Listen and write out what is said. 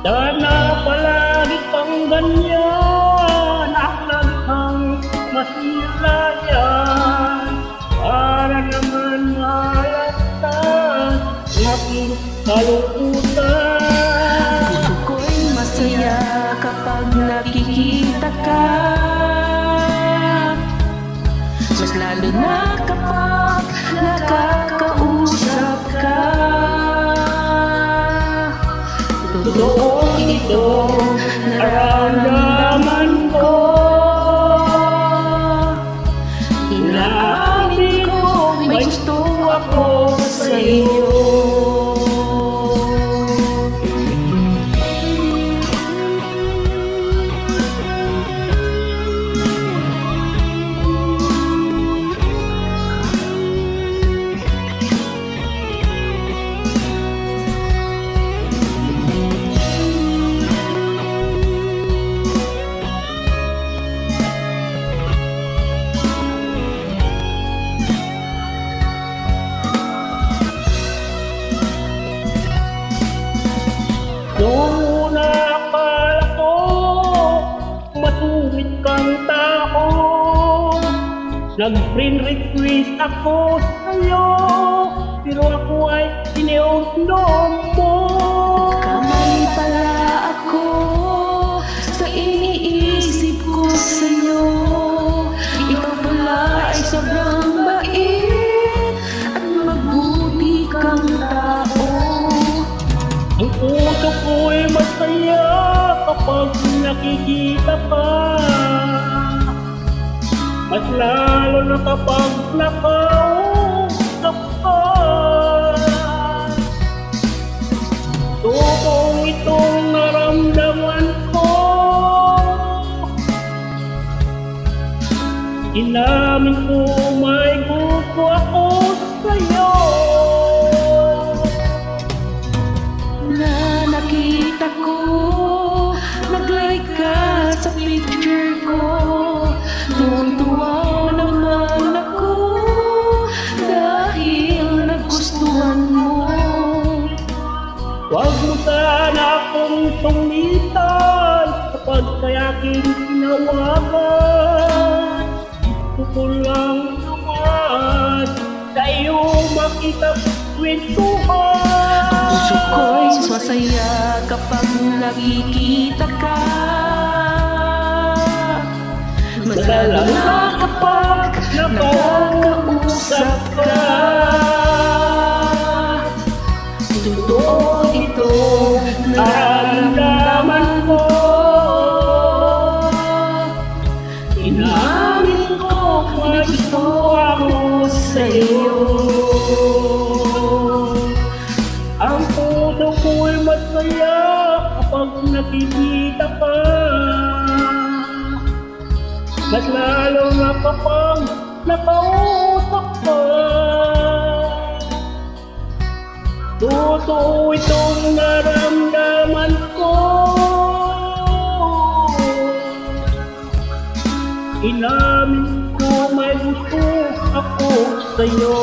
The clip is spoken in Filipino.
Sana palagi kang ganyan, aklag kang masilayan, para naman malagtas ng aking kalungkutan. Puso ko'y masaya kapag nakikita ka, mas lalo na kapag nakakausap ka. Totoo ito, nararamdaman ko. Inaamin ko, may gusto ako sa iyo. Noong una akala ko, masungit kang tao. Nag-friend request ako sa'yo, pero ako ay iniunom mo. Kamali pala ako sa iniisip ko sa'yo. Ikaw pala ay sobrang bait at mabuti kang tao. Ang puso ko'y masaya kapag nakikita ka, mas lalo na kapag nakausap ka. Totoong itong naramdaman ko, inamin ko may gusto ako sa'yo. Na nakita ko, nag-like ka sa picture ko. Tuwang-tuwa naman ako dahil nagustuhan mo. Huwag mo sana akong tumitan kapag kayaking tinawagan. Gusto ko lang naman sa iyo makita kwentuhan. Puso ko'y masaya kapag nakikita ka, mas lalo na kapag nakakausap ka. Totoo ito, nararamdaman ko. Inamin ko, may gusto ako sa iyo. Ang puso ko'y masaya kapag nakikita ka, mas lalo na kapag nakausap ka. Totoo itong naramdaman ko, inamin ko may gusto ako sa'yo.